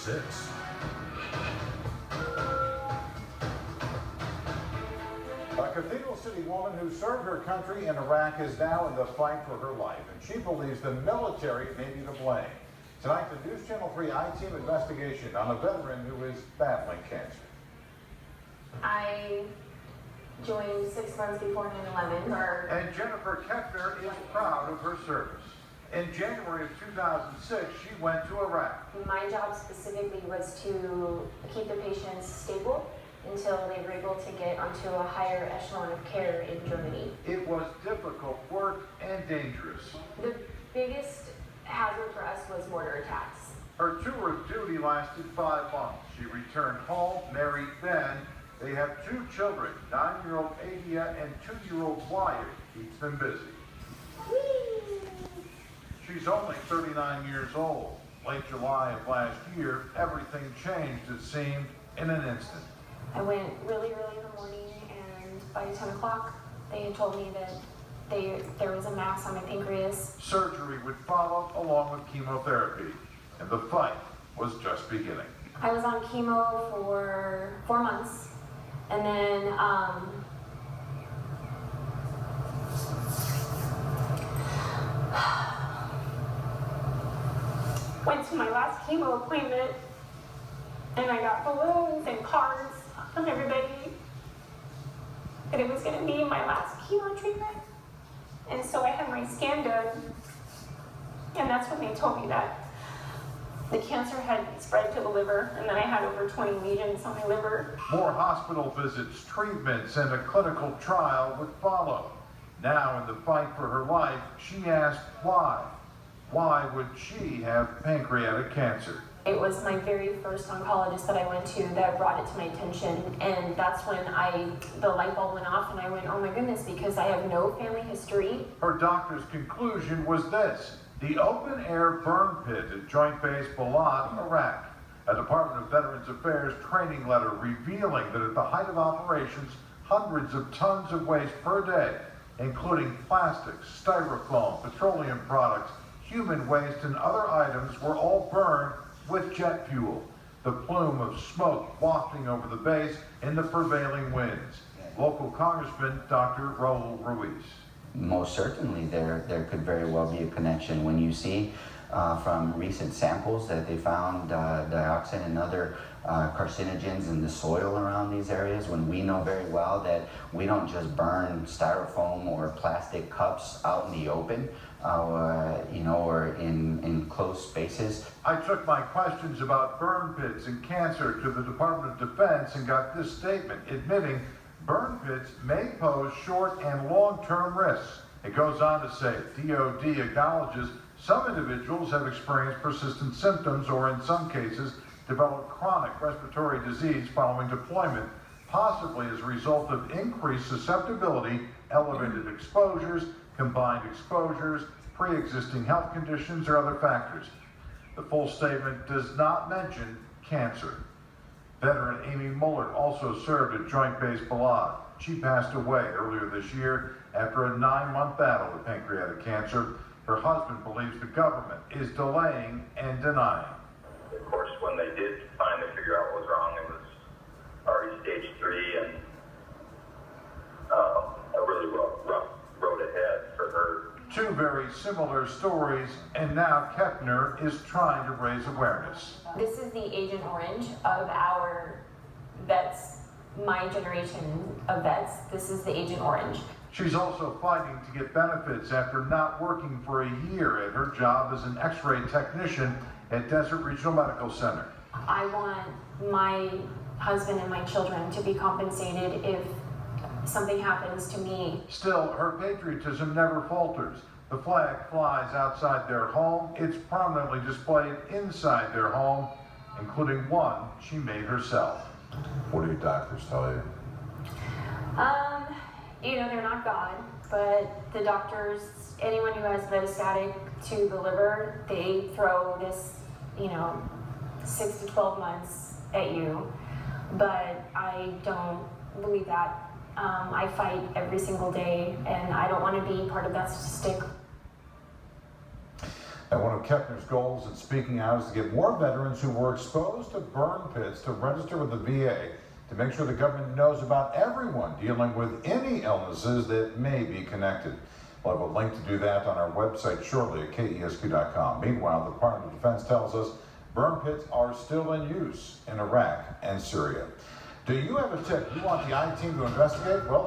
6. A Cathedral City woman who served her country in Iraq is now in the fight for her life, and she believes the military may be to blame. Tonight, the News Channel 3 I-Team investigation on a veteran who is battling cancer. I joined 6 months before 9/11. And Jennifer Kepner is proud of her service. In January of 2006, she went to Iraq. My job specifically was to keep the patients stable until they were able to get onto a higher echelon of care in Germany. It was difficult work and dangerous. The biggest hazard for us was mortar attacks. Her tour of duty lasted 5 months. She returned home, married Ben. They have 2 children, 9-year-old Adia and 2-year-old Wyatt. Keeps them busy. Whee! She's only 39 years old. Late July of last year, everything changed, it seemed, in an instant. I went really early in the morning, and by 10 o'clock, they had told me that there was a mass on my pancreas. Surgery would follow along with chemotherapy, and the fight was just beginning. I was on chemo for 4 months, and then went to my last chemo appointment, and I got balloons and cards from everybody that it was going to be my last chemo treatment. And so I had my scan done, and that's when they told me that the cancer had spread to the liver, and then I had over 20 lesions on my liver. More hospital visits, treatments, and a clinical trial would follow. Now, in the fight for her life, she asked why. Why would she have pancreatic cancer? It was my very first oncologist that I went to that brought it to my attention, and that's when the light bulb went off, and I went, oh my goodness, because I have no family history. Her doctor's conclusion was this: the open-air burn pit at Joint Base Balad, Iraq. A Department of Veterans Affairs training letter revealing that at the height of operations, hundreds of tons of waste per day, including plastics, styrofoam, petroleum products, human waste, and other items, were all burned with jet fuel. The plume of smoke wafting over the base in the prevailing winds. Local Congressman Dr. Raul Ruiz. Most certainly there could very well be a connection. When you see from recent samples that they found dioxin and other carcinogens in the soil around these areas, when we know very well that we don't just burn styrofoam or plastic cups out in the open, or in closed spaces. I took my questions about burn pits and cancer to the Department of Defense and got this statement admitting burn pits may pose short and long-term risks. It goes on to say, DOD acknowledges some individuals have experienced persistent symptoms or in some cases developed chronic respiratory disease following deployment, possibly as a result of increased susceptibility, elevated exposures, combined exposures, pre-existing health conditions, or other factors. The full statement does not mention cancer. Veteran Amy Muller also served at Joint Base Balad. She passed away earlier this year after a 9-month battle with pancreatic cancer. Her husband believes the government is delaying and denying. Of course, when they did finally figure out what was wrong, it was already stage 3 and a really rough road ahead for her. 2 very similar stories, and now Kepner is trying to raise awareness. This is the Agent Orange of our vets, my generation of vets. This is the Agent Orange. She's also fighting to get benefits after not working for a year at her job as an X-ray technician at Desert Regional Medical Center. I want my husband and my children to be compensated if something happens to me. Still, her patriotism never falters. The flag flies outside their home. It's prominently displayed inside their home, including one she made herself. What do your doctors tell you? They're not God, but the doctors, anyone who has metastatic to the liver, they throw this, 6 to 12 months at you. But I don't believe that. I fight every single day, and I don't want to be part of that statistic. And one of Kepner's goals in speaking out is to get more veterans who were exposed to burn pits to register with the VA to make sure the government knows about everyone dealing with any illnesses that may be connected. We'll have a link to do that on our website shortly at KESQ.com. Meanwhile, the Department of Defense tells us burn pits are still in use in Iraq and Syria. Do you have a tip you want the I-Team to investigate? Well,